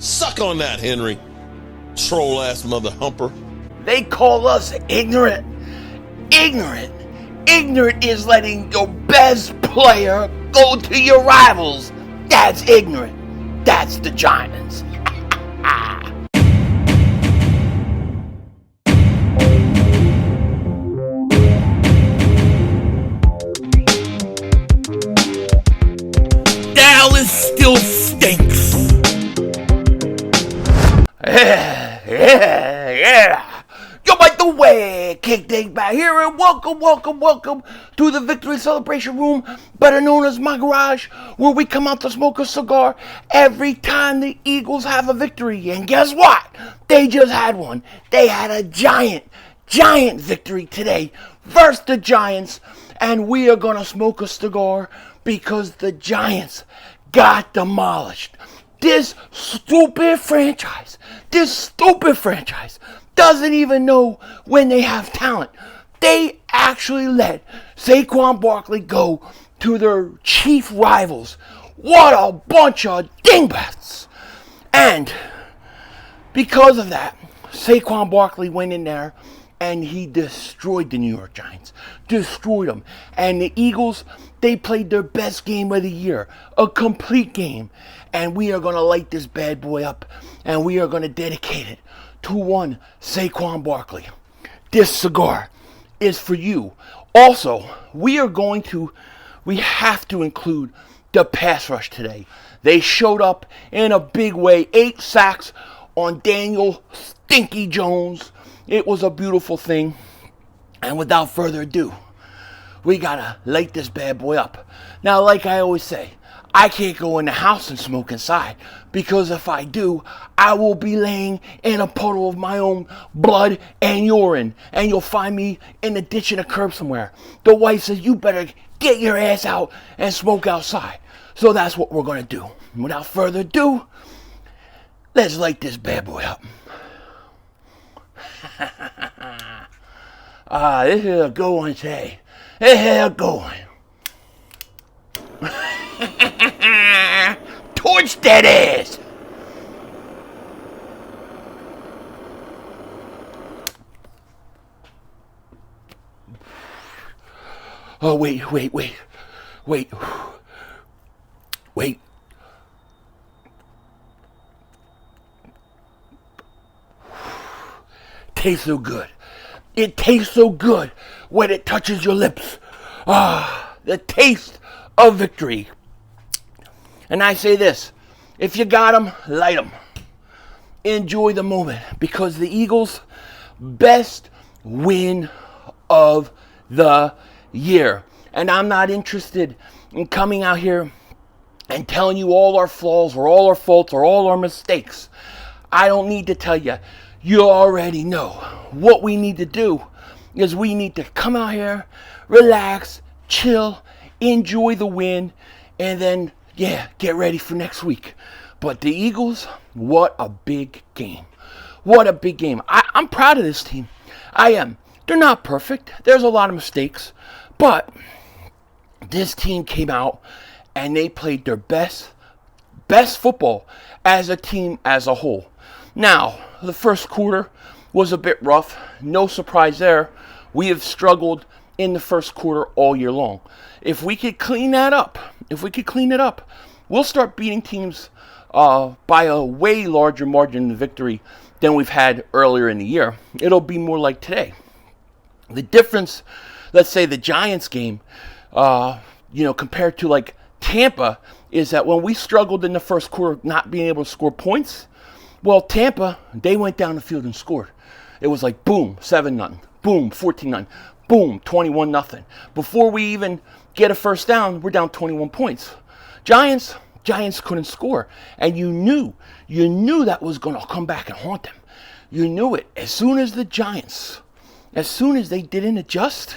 Suck on that, Henry. Troll-ass mother humper. They call us ignorant. Ignorant. Ignorant is letting your best player go to your rivals. That's ignorant. That's the Giants. Dallas still stinks. Yeah. Yo, by the way, Kick Dingbat here, and welcome to the Victory Celebration Room, better known as my garage, where we come out to smoke a cigar every time the Eagles have a victory. And guess what? They just had one. They had a giant victory today versus the Giants, and we are gonna smoke a cigar because the Giants got demolished. This stupid franchise doesn't even know when they have talent. They actually let Saquon Barkley go to their chief rivals. What a bunch of dingbats. And because of that, Saquon Barkley went in there and he destroyed the New York Giants. Destroyed them. And the Eagles, they played their best game of the year. A complete game. And we are going to light this bad boy up. And we are going to dedicate it to one Saquon Barkley. This cigar is for you. Also, we have to include the pass rush today. They showed up in a big way. 8 sacks on Daniel Stinky Jones. It was a beautiful thing. And without further ado, we gotta light this bad boy up. Now, like I always say, I can't go in the house and smoke inside, because if I do, I will be laying in a puddle of my own blood and urine, and you'll find me in the ditch in a curb somewhere. The wife says, you better get your ass out and smoke outside. So that's what we're gonna do. Without further ado, let's light this bad boy up. This is a good one today. This is a good one. Torch that ass! Oh, wait. Tastes so good. It tastes so good when it touches your lips. The taste of victory. And I say this, if you got them, light them. Enjoy the moment, because the Eagles' best win of the year. And I'm not interested in coming out here and telling you all our flaws or all our faults or all our mistakes. I don't need to tell you. You already know. What we need to do is we need to come out here, relax, chill, enjoy the win, and then, get ready for next week. But the Eagles, what a big game. What a big game. I'm proud of this team. I am. They're not perfect. There's a lot of mistakes. But this team came out and they played their best football as a team as a whole. Now, the first quarter was a bit rough. No surprise there. We have struggled in the first quarter all year long. If we could clean that up, we'll start beating teams by a way larger margin of victory than we've had earlier in the year. It'll be more like today. The difference, let's say the Giants game, compared to like Tampa, is that when we struggled in the first quarter not being able to score points, well, Tampa, they went down the field and scored. It was like, boom, 7-0, boom, 14-0, boom, 21-0. Before we even get a first down, we're down 21 points. Giants couldn't score, and you knew that was going to come back and haunt them. You knew it. As soon as they didn't adjust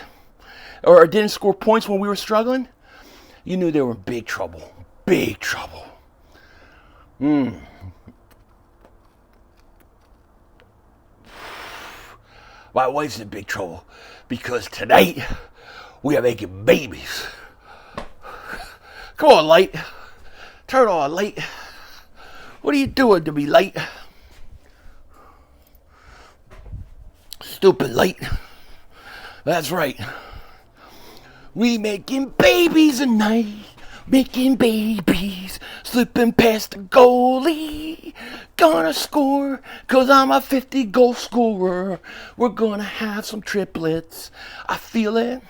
or didn't score points when we were struggling, you knew they were in big trouble. Big trouble. My wife's in big trouble because tonight we are making babies. Come on, light. Turn on, light. What are you doing to me, light? Stupid light. That's right. We making babies at night. Making babies. Slipping past the goalie. Gonna score, 'cause I'm a 50 goal scorer. We're gonna have some triplets. I feel it.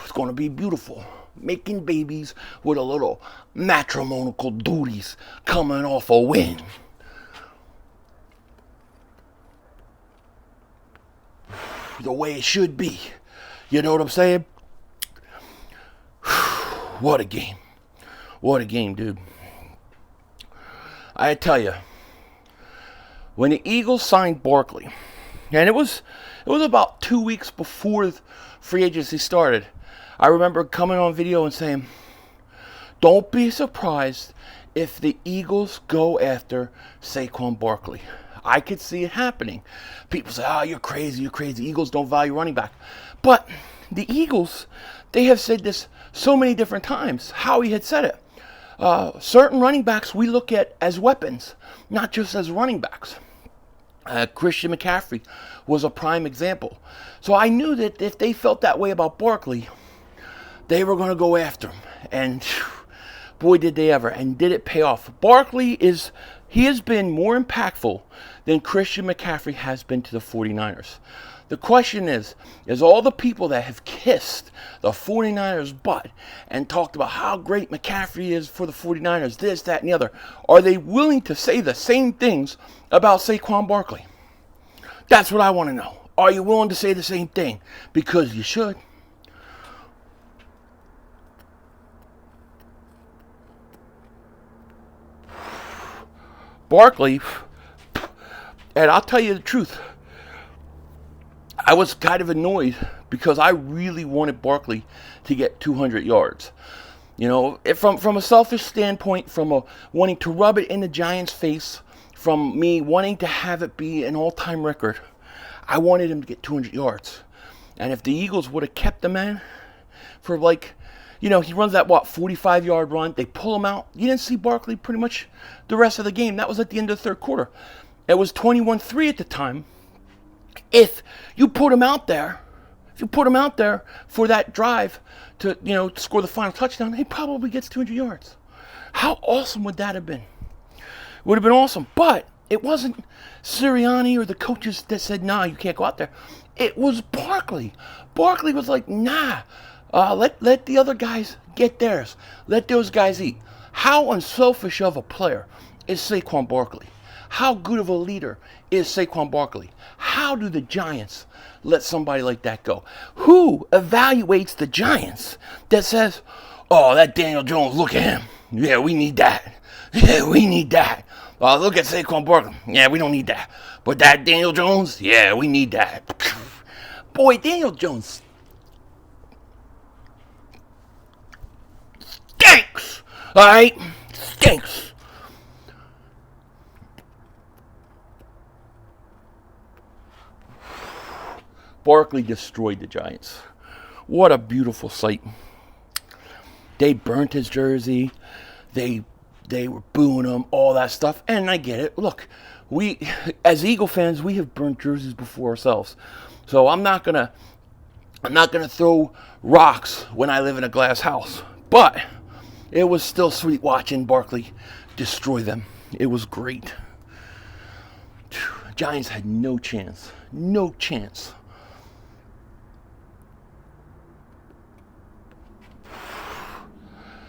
It's gonna be beautiful. Making babies with a little matrimonial duties coming off a win. The way it should be. You know what I'm saying? What a game. What a game, dude. I tell you, when the Eagles signed Barkley, and it was about 2 weeks before free agency started, I remember coming on video and saying, don't be surprised if the Eagles go after Saquon Barkley. I could see it happening. People say, oh, you're crazy, you're crazy. Eagles don't value running back. But the Eagles, they have said this so many different times. Howie had said it. Certain running backs we look at as weapons, not just as running backs. Christian McCaffrey was a prime example. So I knew that if they felt that way about Barkley, they were going to go after him. And boy, did they ever. And did it pay off. Barkley he has been more impactful than Christian McCaffrey has been to the 49ers. The question is all the people that have kissed the 49ers' butt and talked about how great McCaffrey is for the 49ers, this, that, and the other, are they willing to say the same things about Saquon Barkley? That's what I want to know. Are you willing to say the same thing? Because you should. Barkley, and I'll tell you the truth, I was kind of annoyed because I really wanted Barkley to get 200 yards. You know, from a selfish standpoint, from wanting to rub it in the Giants' face, from me wanting to have it be an all-time record, I wanted him to get 200 yards. And if the Eagles would have kept the man for he runs that, 45-yard run. They pull him out. You didn't see Barkley pretty much the rest of the game. That was at the end of the third quarter. It was 21-3 at the time. If you put him out there for that drive to, score the final touchdown, he probably gets 200 yards. How awesome would that have been? Would have been awesome. But it wasn't Sirianni or the coaches that said, nah, you can't go out there. It was Barkley. Barkley was like, nah. Let the other guys get theirs. Let those guys eat. How unselfish of a player is Saquon Barkley? How good of a leader is Saquon Barkley? How do the Giants let somebody like that go? Who evaluates the Giants that says, oh, that Daniel Jones, look at him. Yeah, we need that. Yeah, we need that. Look at Saquon Barkley. Yeah, we don't need that. But that Daniel Jones, yeah, we need that. Boy, Daniel Jones stinks. All right? Stinks. Barkley destroyed the Giants. What a beautiful sight. They burnt his jersey. They were booing him, all that stuff. And I get it. Look, we, as Eagle fans, we have burnt jerseys before ourselves. So I'm not gonna throw rocks when I live in a glass house. But it was still sweet watching Barkley destroy them. It was great. Giants had no chance. No chance.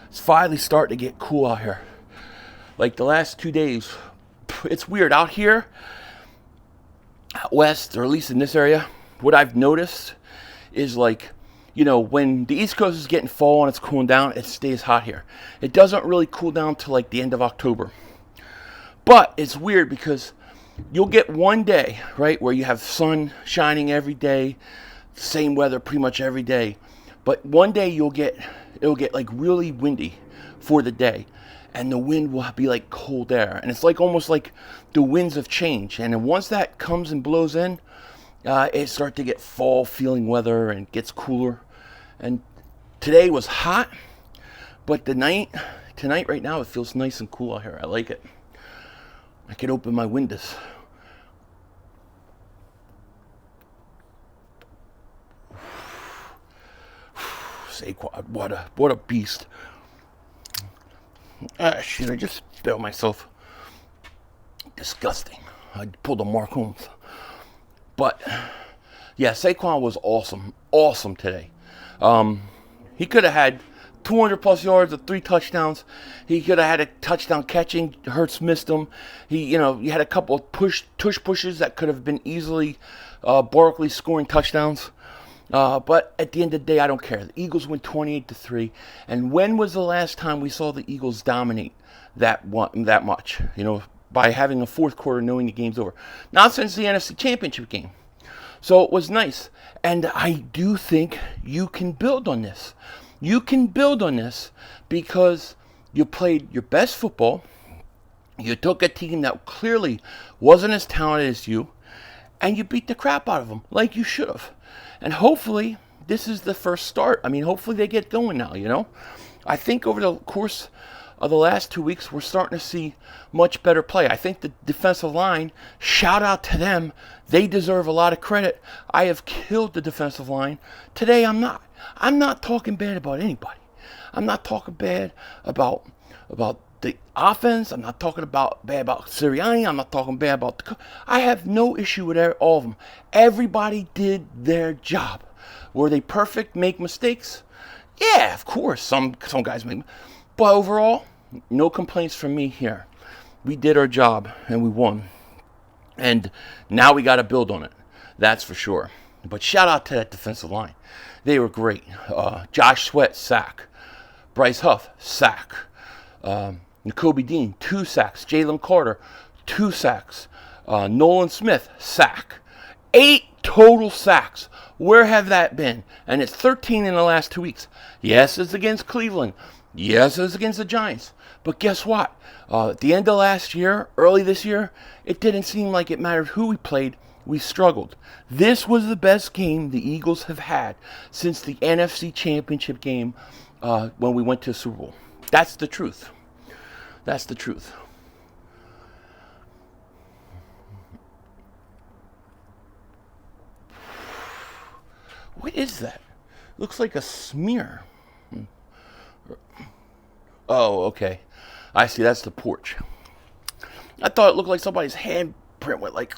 It's finally starting to get cool out here. Like the last 2 days, it's weird. Out here, out west, or at least in this area, what I've noticed is when the East Coast is getting fall and it's cooling down, it stays hot here. It doesn't really cool down till the end of October. But it's weird because you'll get one day, right, where you have sun shining every day, same weather pretty much every day. But one day it'll get really windy for the day, and the wind will be cold air, and it's almost like the winds of change. And then once that comes and blows in, it starts to get fall feeling weather and gets cooler. And today was hot, but the night tonight, right now, it feels nice and cool out here. I like it. I can open my windows. Saquon, what a beast. Shit, I just spilled myself. Disgusting. I pulled a Mark Holmes. But, yeah, Saquon was awesome. Awesome today. He could have had 200 plus yards with 3 touchdowns. He could have had a touchdown catching. Hurts missed him. He had a couple of tush pushes that could have been easily Barkley's scoring touchdowns. But at the end of the day, I don't care. The Eagles win 28-3. And when was the last time we saw the Eagles dominate that much? By having a fourth quarter knowing the game's over. Not since the NFC Championship game. So it was nice. And I do think you can build on this. You can build on this because you played your best football. You took a team that clearly wasn't as talented as you, and you beat the crap out of them like you should have. And hopefully this is the first start. I mean, hopefully they get going now, I think over the course of the last 2 weeks, we're starting to see much better play. I think the defensive line, shout out to them. They deserve a lot of credit. I have killed the defensive line. Today I'm not. I'm not talking bad about anybody. I'm not talking bad about the offense. I'm not talking bad about Sirianni. I'm not talking bad about I have no issue with all of them. Everybody did their job. Were they perfect? Make mistakes? Yeah, of course. Some guys make. But overall, no complaints from me here. We did our job and we won. And now we got to build on it. That's for sure. But shout out to that defensive line. They were great. Josh Sweat, sack. Bryce Huff, sack. Nakobe Dean, 2 sacks. Jalen Carter, 2 sacks. Nolan Smith, sack. 8 total sacks. Where have that been? And it's 13 in the last 2 weeks. Yes, it's against Cleveland. Yes, it was against the Giants. But guess what? At the end of last year, early this year, it didn't seem like it mattered who we played. We struggled. This was the best game the Eagles have had since the NFC Championship game when we went to the Super Bowl. That's the truth. That's the truth. What is that? Looks like a smear. Oh, okay. I see. That's the porch. I thought it looked like somebody's handprint went like,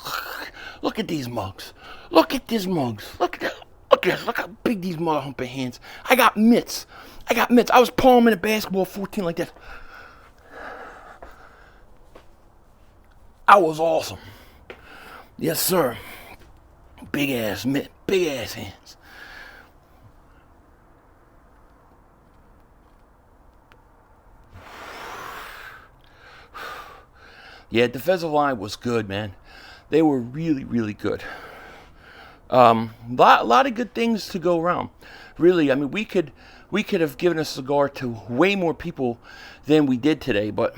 look at these mugs. Look at these mugs. Look at that. Look at this. Look how big these mother humping hands. I got mitts. I was palming a basketball 14 like this. I was awesome. Yes, sir. Big ass mitt. Big ass hands. Yeah, defensive line was good, man. They were really, really good. Lot of good things to go around. Really, I mean, we could have given a cigar to way more people than we did today, but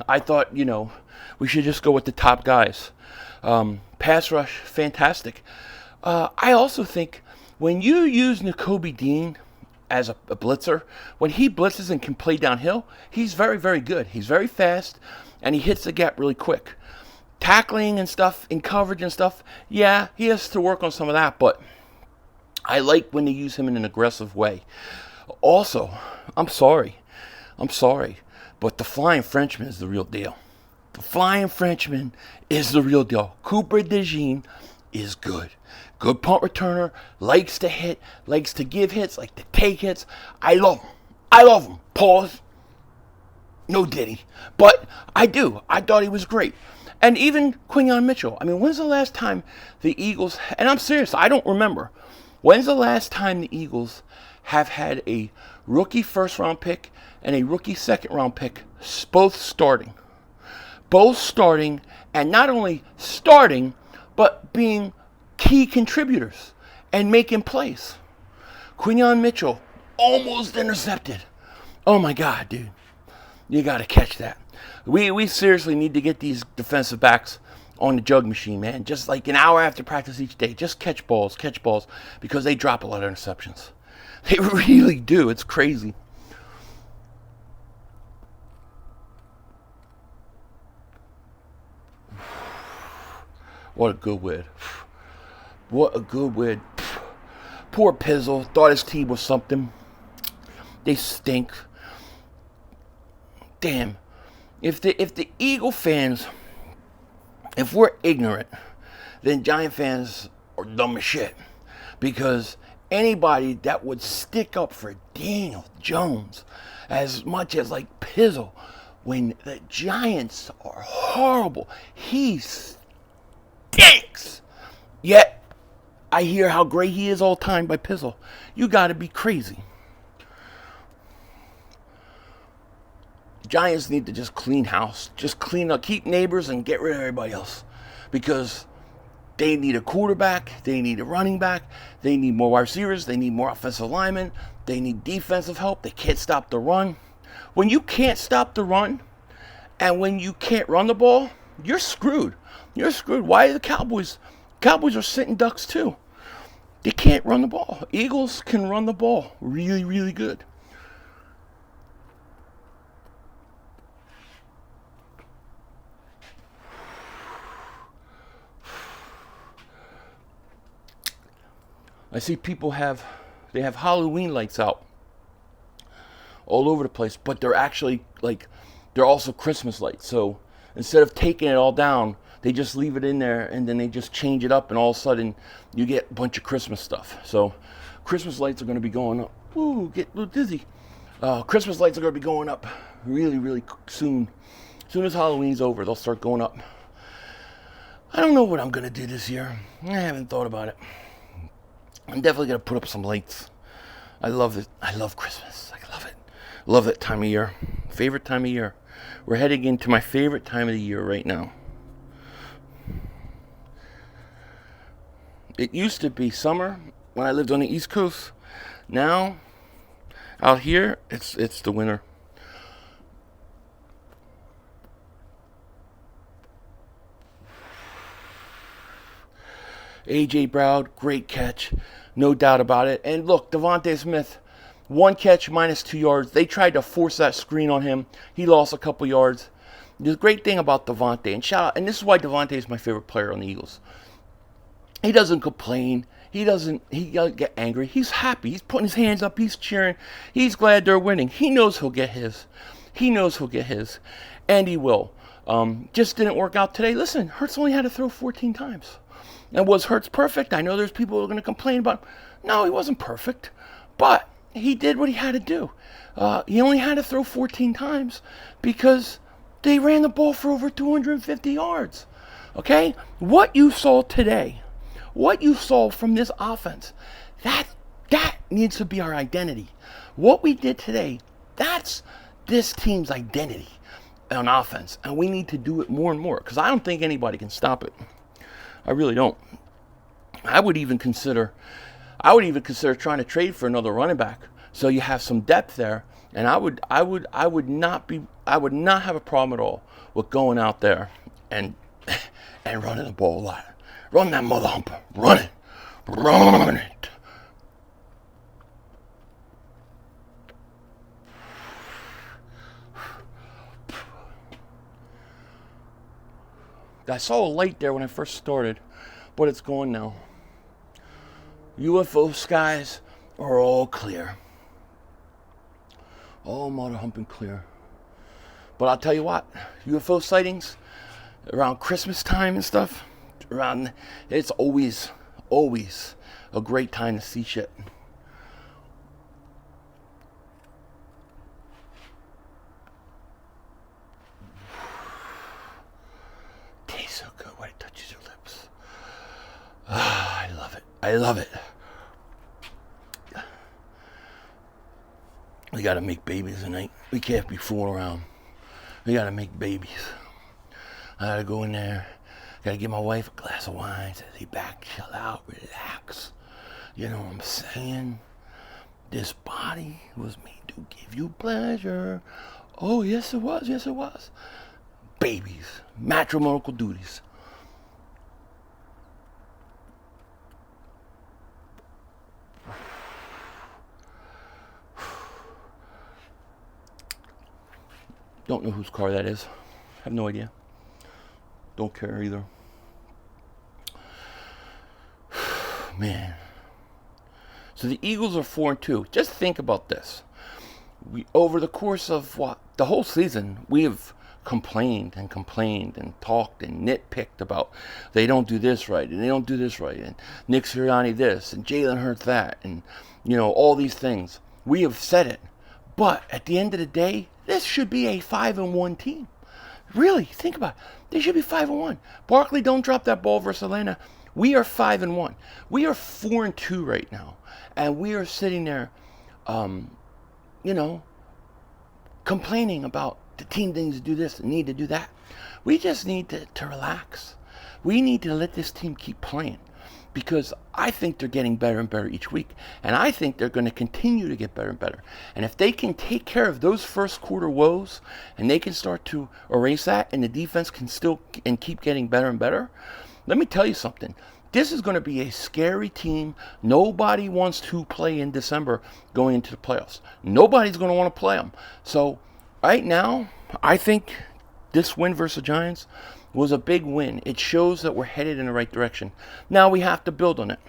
I thought, we should just go with the top guys. Pass rush, fantastic. I also think when you use Nakobe Dean as a blitzer, when he blitzes and can play downhill, he's very, very good. He's very fast, and he hits the gap really quick. Tackling and stuff, in coverage and stuff, yeah, he has to work on some of that, but I like when they use him in an aggressive way. Also, I'm sorry, but the Flying Frenchman is the real deal. The Flying Frenchman is the real deal. Cooper DeJean is good. Good punt returner, likes to hit, likes to give hits, likes to take hits. I love him. Pause. No diddy. But I do. I thought he was great. And even Quinyon Mitchell. I mean, when's the last time the Eagles, and I'm serious, I don't remember. When's the last time the Eagles have had a rookie first-round pick and a rookie second-round pick both starting? Both starting, and not only starting, but being key contributors and making plays. Quinyon Mitchell almost intercepted. Oh my God, dude. You got to catch that. We seriously need to get these defensive backs on the jug machine, man. Just like an hour after practice each day. Just catch balls, because they drop a lot of interceptions. They really do. It's crazy. What a good win. What a good win. Poor Pizzle. Thought his team was something. They stink. Damn. If the Eagle fans, if we're ignorant, then Giant fans are dumb as shit. Because anybody that would stick up for Daniel Jones as much as like Pizzle, when the Giants are horrible, he stinks. Yet, I hear how great he is all the time by Pizzle. You gotta be crazy. Giants need to just clean house. Just clean up, keep neighbors and get rid of everybody else. Because they need a quarterback, they need a running back, they need more wide receivers, they need more offensive linemen, they need defensive help, they can't stop the run. When you can't stop the run, and when you can't run the ball, you're screwed. You're screwed. Why are the Cowboys? Cowboys are sitting ducks too. They can't run the ball. Eagles can run the ball really, really good. I see people have Halloween lights out all over the place, but they're actually they're also Christmas lights. So instead of taking it all down, they just leave it in there and then they just change it up, and all of a sudden you get a bunch of Christmas stuff. So Christmas lights are going to be going up. Ooh, get a little dizzy. Christmas lights are going to be going up really, really soon. As soon as Halloween's over, they'll start going up. I don't know what I'm going to do this year. I haven't thought about it. I'm definitely going to put up some lights. I love it. I love Christmas. I love it. Love that time of year. Favorite time of year. We're heading into my favorite time of the year right now. It used to be summer when I lived on the East Coast. Now, out here, it's the winter. A.J. Brown, great catch. No doubt about it. And look, Devonta Smith, 1 catch, -2 yards. They tried to force that screen on him. He lost a couple yards. The great thing about Devonta, and shout out, and this is why Devonta is my favorite player on the Eagles. He doesn't complain. He doesn't get angry. He's happy. He's putting his hands up. He's cheering. He's glad they're winning. He knows he'll get his. He knows he'll get his. And he will. Just didn't work out today. Listen, Hurts only had to throw 14 times. And was Hurts perfect? I know there's people who are going to complain about him. No, he wasn't perfect. But he did what he had to do. He only had to throw 14 times because they ran the ball for over 250 yards. Okay? What you saw today, what you saw from this offense, that needs to be our identity. What we did today, that's this team's identity on offense. And we need to do it more and more because I don't think anybody can stop it. I really don't. I would even consider trying to trade for another running back so you have some depth there. And I would not have a problem at all with going out there and running the ball a lot. Run that mother humper. Run it. Run it. I saw a light there when I first started, but it's gone now. UFO skies are all clear. All mother humping clear. But I'll tell you what, UFO sightings around Christmas time and stuff, it's always a great time to see shit. Tastes so good when it touches your lips. I love it. I love it. We gotta make babies tonight. We can't be fooling around. We gotta make babies. I gotta go in there. Gotta give my wife a glass of wine. Say, lay back, chill out, relax. You know what I'm saying? This body was made to give you pleasure. Oh, yes it was. Yes it was. Babies. Matrimonial duties. Don't know whose car that is. Have no idea. Don't care either. man. So the Eagles are 4-2. Just think about this. Over the course of the whole season, we have complained and talked and nitpicked about they don't do this right and they don't do this right and Nick Sirianni this and Jalen Hurts that and all these things. We have said it, but at the end of the day, this should be a 5-1 team. Really, think about it. They should be 5-1. Barkley, don't drop that ball versus Atlanta. We are 5-1. We are 4-2 right now, and we are sitting there, complaining about the team needs to do this and need to do that. We just need to relax. We need to let this team keep playing, because I think they're getting better and better each week, and I think they're going to continue to get better and better. And if they can take care of those first quarter woes and they can start to erase that, and the defense can still and keep getting better and better, let me tell you something. This is going to be a scary team. Nobody wants to play in December going into the playoffs. Nobody's going to want to play them. So right now, I think this win versus the Giants was a big win. It shows that we're headed in the right direction. Now we have to build on it.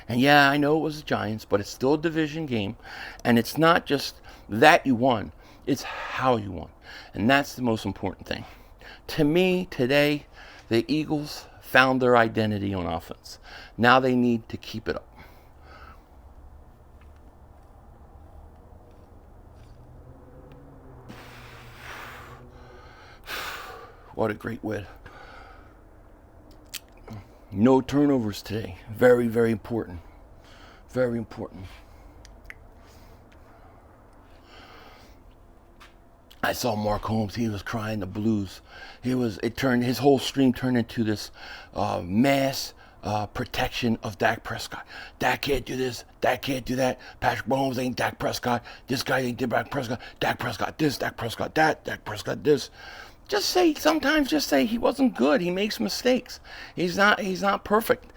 And yeah, I know it was the Giants, but it's still a division game. And it's not just that you won. It's how you won. And that's the most important thing. To me, today, the Eagles found their identity on offense. Now they need to keep it up. What a great win. No turnovers today. Very, very important. Very important. I saw Mark Holmes. He was crying the blues. His whole stream turned into this mass protection of Dak Prescott. Dak can't do this. Dak can't do that. Patrick Mahomes ain't Dak Prescott. This guy ain't Dak Prescott. Dak Prescott this. Dak Prescott that. Dak Prescott this. Sometimes just say he wasn't good. He makes mistakes. He's not perfect.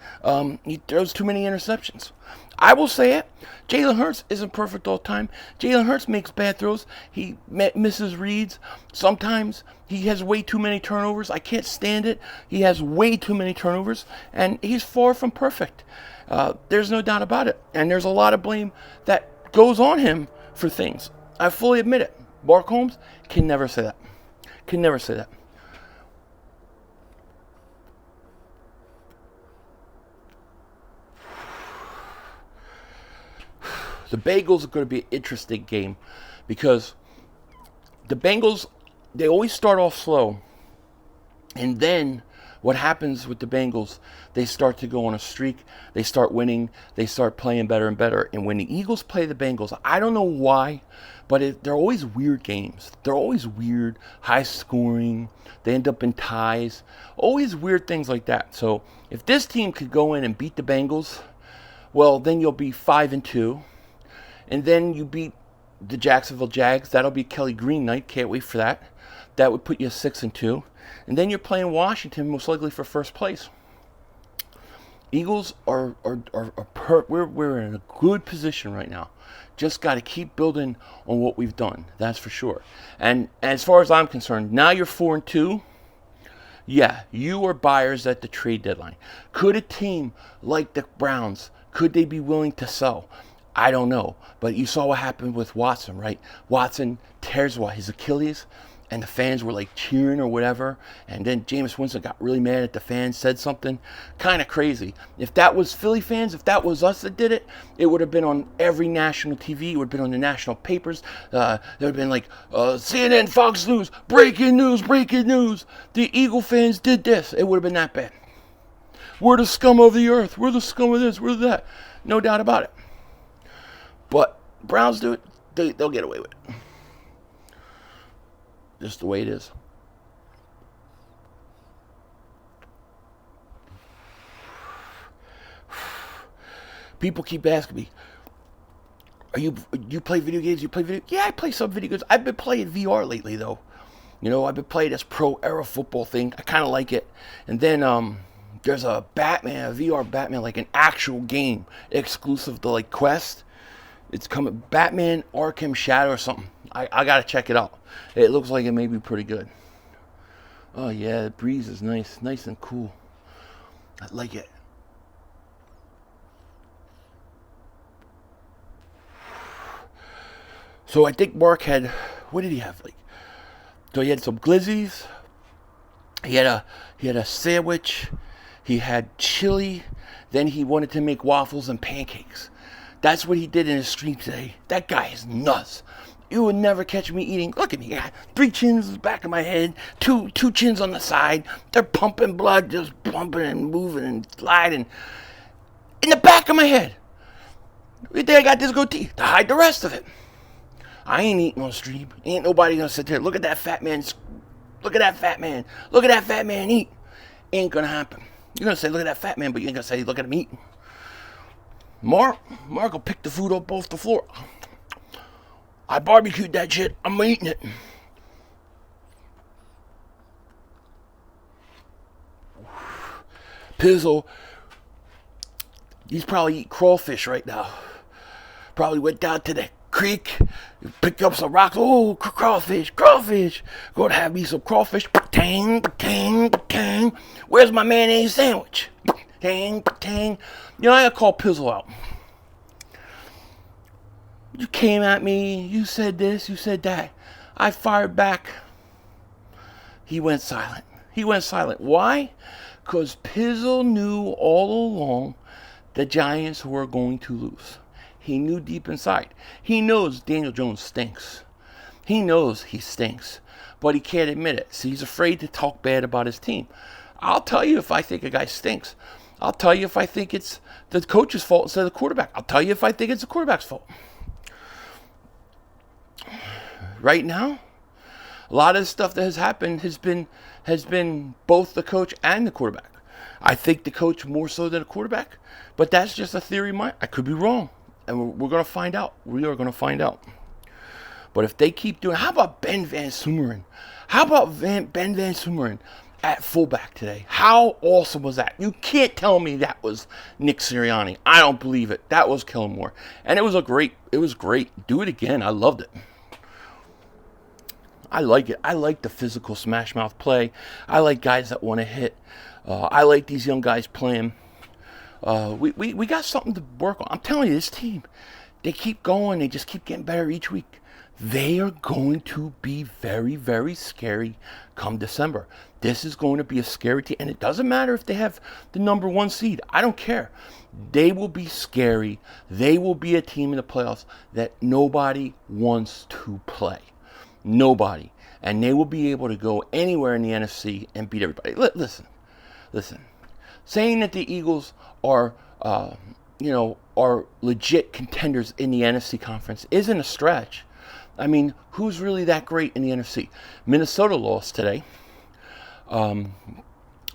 He throws too many interceptions. I will say it. Jalen Hurts isn't perfect all the time. Jalen Hurts makes bad throws. He misses reads. Sometimes he has way too many turnovers. I can't stand it. He has way too many turnovers, and he's far from perfect. There's no doubt about it. And there's a lot of blame that goes on him for things. I fully admit it. Mark Holmes can never say that. Can never say that. The Bengals are going to be an interesting game, because the Bengals, they always start off slow, and then what happens with the Bengals, they start to go on a streak, they start winning, they start playing better and better. And when the Eagles play the Bengals, I don't know why, but they're always weird games. They're always weird, high scoring, they end up in ties, always weird things like that. So if this team could go in and beat the Bengals, well, then you'll be 5-2. And then you beat the Jacksonville Jags. That'll be Kelly Green night. Can't wait for that. That would put you 6-2. And then you're playing Washington, most likely for first place. Eagles we're in a good position right now. Just got to keep building on what we've done. That's for sure. And as far as I'm concerned, now you're 4-2. Yeah, you are buyers at the trade deadline. Could a team like the Browns, could they be willing to sell? I don't know, but you saw what happened with Watson, right? Watson tears his Achilles, and the fans were like cheering or whatever, and then Jameis Winston got really mad at the fans, said something kind of crazy. If that was Philly fans, if that was us that did it, it would have been on every national TV, it would have been on the national papers. There would have been like CNN, Fox News, breaking news, the Eagle fans did this. It would have been that bad. We're the scum of the earth, we're the scum of this, we're that. No doubt about it. But Browns do it, they'll get away with it. Just the way it is. People keep asking me, you play video games? Yeah, I play some video games. I've been playing VR lately, though. I've been playing this pro era football thing. I kind of like it. And then there's a VR Batman, like an actual game exclusive to like Quest. It's coming, Batman Arkham Shadow or something. I gotta check it out. It looks like it may be pretty good. Oh yeah, the breeze is nice and cool. I like it. So I think Mark had, what did he have? So he had some glizzies. He had a sandwich. He had chili. Then he wanted to make waffles and pancakes. That's what he did in his stream today. That guy is nuts. You would never catch me eating. Look at me. I got 3 chins in the back of my head, two chins on the side. They're pumping blood, just pumping and moving and sliding. In the back of my head. Right there, I got this goatee to hide the rest of it. I ain't eating on stream. Ain't nobody gonna sit there. Look at that fat man. Look at that fat man. Look at that fat man eat. Ain't gonna happen. You're gonna say, look at that fat man, but you ain't gonna say, look at him eat. Mark will pick the food up off the floor. I barbecued that shit. I'm eating it. Pizzle, he's probably eating crawfish right now. Probably went down to the creek, picked up some rocks. Oh, crawfish. Go to have me some crawfish. Tang, tang, tang. Where's my mayonnaise sandwich? Tang, tang. You know, I gotta call Pizzle out. You came at me, you said this, you said that. I fired back. He went silent. Why? Because Pizzle knew all along the Giants were going to lose. He knew deep inside. He knows Daniel Jones stinks. He knows he stinks, but he can't admit it. So he's afraid to talk bad about his team. I'll tell you if I think a guy stinks. I'll tell you if I think it's the coach's fault instead of the quarterback. I'll tell you if I think it's the quarterback's fault. Right now, a lot of the stuff that has happened has been both the coach and the quarterback. I think the coach more so than the quarterback, but that's just a theory of mine. I could be wrong, and we're going to find out. We are going to find out. But if they keep doing, how about Ben Van Sumeren? Ben Van Sumeren at fullback today? How awesome was that? You can't tell me that was Nick Sirianni. I don't believe it. That was Kellen Moore, and it was great. Do it again. I loved it. I like it. I like the physical smash mouth play. I like guys that want to hit. I like these young guys playing. We got something to work on. I'm telling you, this team, they keep going. They just keep getting better each week. They are going to be very, very scary come December. This is going to be a scary team. And it doesn't matter if they have the number 1 seed. I don't care. They will be scary. They will be a team in the playoffs that nobody wants to play. Nobody. And they will be able to go anywhere in the NFC and beat everybody. Listen. Saying that the Eagles are legit contenders in the NFC conference isn't a stretch. I mean, who's really that great in the NFC? Minnesota lost today.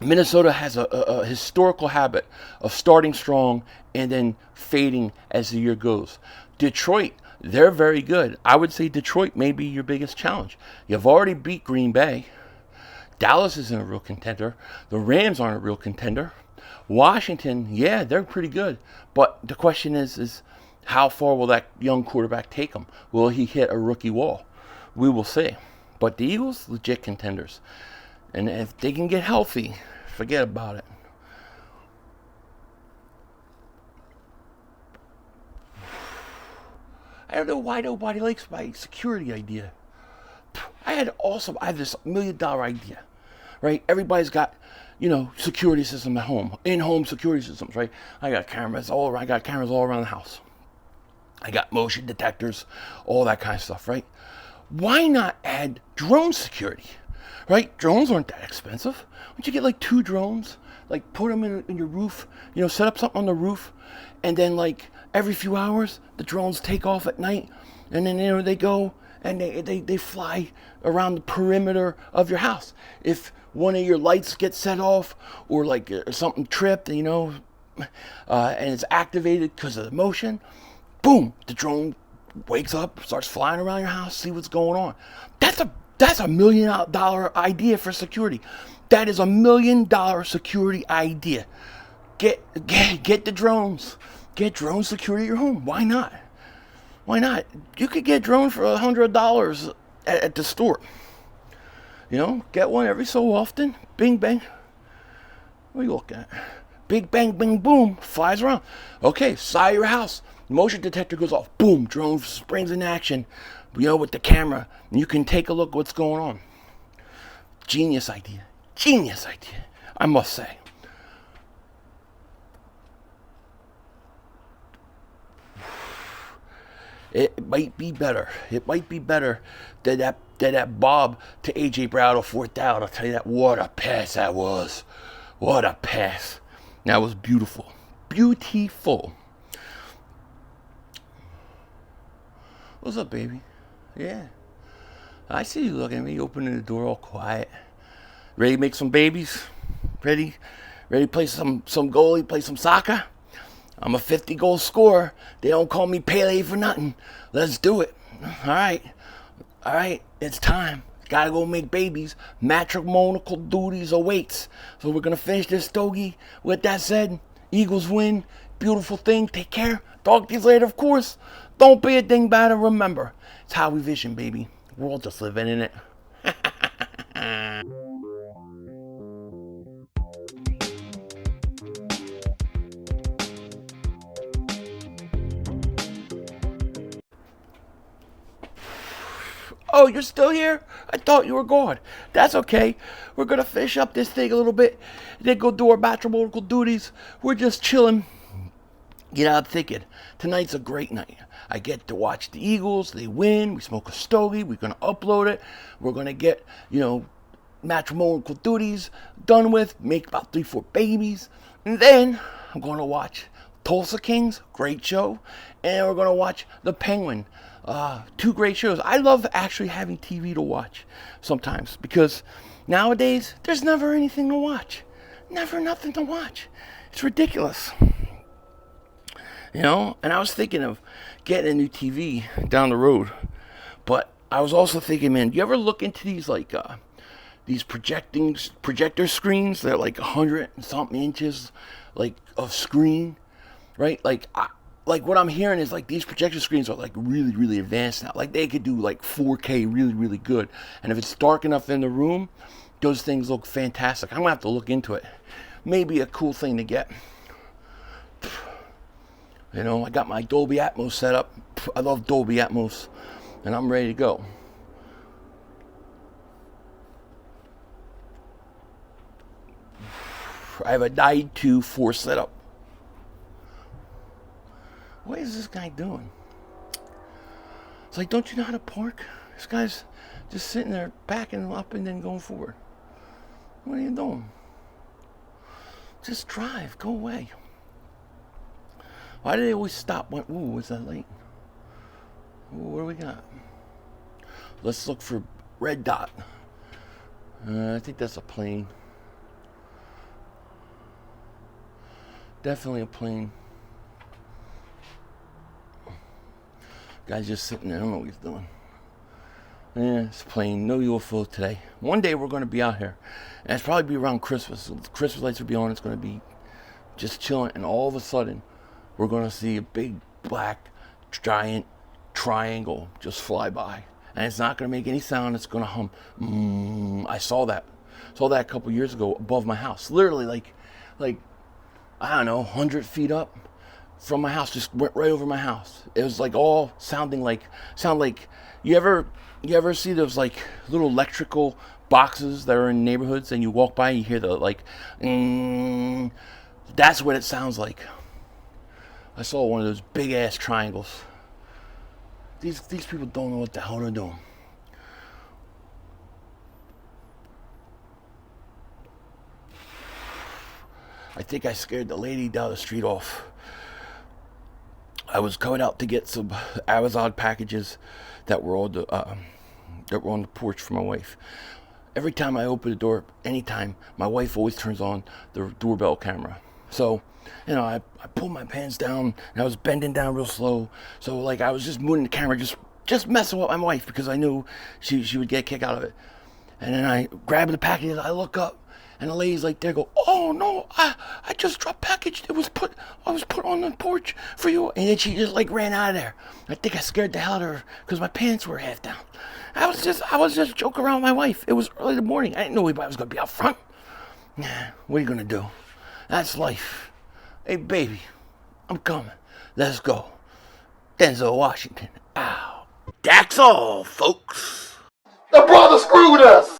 Minnesota has a historical habit of starting strong and then fading as the year goes. Detroit, they're very good. I would say Detroit may be your biggest challenge. You've already beat Green Bay. Dallas isn't a real contender. The Rams aren't a real contender. Washington, yeah, they're pretty good. But the question is how far will that young quarterback take him? Will he hit a rookie wall? We will see. But the Eagles, legit contenders. And if they can get healthy, forget about it. I don't know why nobody likes my security idea. I have this $1 million idea, right? Everybody's got, security system at home, in-home security systems, right? I got cameras all around the house. I got motion detectors, all that kind of stuff, right? Why not add drone security, right? Drones aren't that expensive. Why don't you get like 2 drones, like put them in your roof, set up something on the roof, and then like every few hours the drones take off at night, and then they go and they fly around the perimeter of your house. If one of your lights gets set off or like something tripped, and it's activated because of the motion, boom, the drone wakes up, starts flying around your house, see what's going on. That's a $1 million idea for security. That is $1 million security idea. Get the drones. Get drone security at your home. Why not? You could get a drone for $100 at the store. Get one every so often. Bing, bang. What are you looking at? Big, bang, bing, boom. Flies around. Okay, side of your house. Motion detector goes off. Boom. Drone springs in action. with the camera, and you can take a look what's going on. Genius idea. Genius idea, I must say. It might be better. It might be better than that bob to AJ Brown to fourth down. I'll tell you that. What a pass that was. What a pass. That was beautiful. Beautiful. What's up, baby? Yeah. I see you looking at me, opening the door all quiet. Ready to make some babies? Ready to play some goalie, play some soccer? I'm a 50-goal scorer. They don't call me Pele for nothing. Let's do it. All right, it's time. Gotta go make babies. Matrimonial duties awaits. So we're gonna finish this stogie. With that said, Eagles win. Beautiful thing. Take care. Talk to you later, of course. Don't be a dingbat, and remember, it's how we vision, baby. We're all just living in it. Oh, you're still here? I thought you were gone. That's okay. We're going to finish up this thing a little bit. Then go do our matrimonial duties. We're just chilling. You know, I'm thinking, tonight's a great night. I get to watch the Eagles. They win. We smoke a stogie. We're going to upload it. We're going to get, matrimonial duties done with. Make about 3-4 babies. And then I'm going to watch Tulsa Kings. Great show. And we're going to watch The Penguin. 2 great shows. I love actually having TV to watch sometimes because nowadays there's never anything to watch. Never nothing to watch. It's ridiculous. And I was thinking of getting a new TV down the road. But I was also thinking, man, do you ever look into these these projector screens that are like 100 and something inches of screen, right? Like what I'm hearing is these projector screens are really, really advanced now. They could do 4K really, really good. And if it's dark enough in the room, those things look fantastic. I'm gonna have to look into it. Maybe a cool thing to get. I got my Dolby Atmos set up. I love Dolby Atmos, and I'm ready to go. I have a 9-2-4 setup. What is this guy doing? It's like, don't you know how to park? This guy's just sitting there backing up and then going forward. What are you doing? Just drive. Go away. Why do they always stop? Ooh, was that late? Ooh, what do we got? Let's look for red dot. I think that's a plane. Definitely a plane. Guy's just sitting there. I don't know what he's doing. Yeah, it's plain. No UFO today. One day we're going to be out here. And it's probably be around Christmas. So the Christmas lights will be on. It's going to be just chilling. And all of a sudden, we're going to see a big, black, giant triangle just fly by. And it's not going to make any sound. It's going to hum. I saw that. Saw that a couple years ago above my house. Literally, like I don't know, 100 feet up from my house, just went right over my house. It was all sound like you ever see those little electrical boxes that are in neighborhoods and you walk by and you hear the that's what it sounds like. I saw one of those big ass triangles. These people don't know what the hell they're doing. I think I scared the lady down the street off. I was coming out to get some Amazon packages that were on the porch for my wife. Every time I open the door, anytime, my wife always turns on the doorbell camera. So, I pulled my pants down and I was bending down real slow. So I was just moving the camera, just messing with my wife because I knew she would get a kick out of it. And then I grabbed the package, I look up, and the lady's there, go, oh no, I just dropped package. I was put on the porch for you. And then she just ran out of there. I think I scared the hell out of her because my pants were half down. I was just joking around with my wife. It was early in the morning. I didn't know anybody was gonna be out front. Nah, what are you gonna do? That's life. Hey baby, I'm coming. Let's go. Denzel Washington. Ow. Dak That's all, folks. The brother screwed us.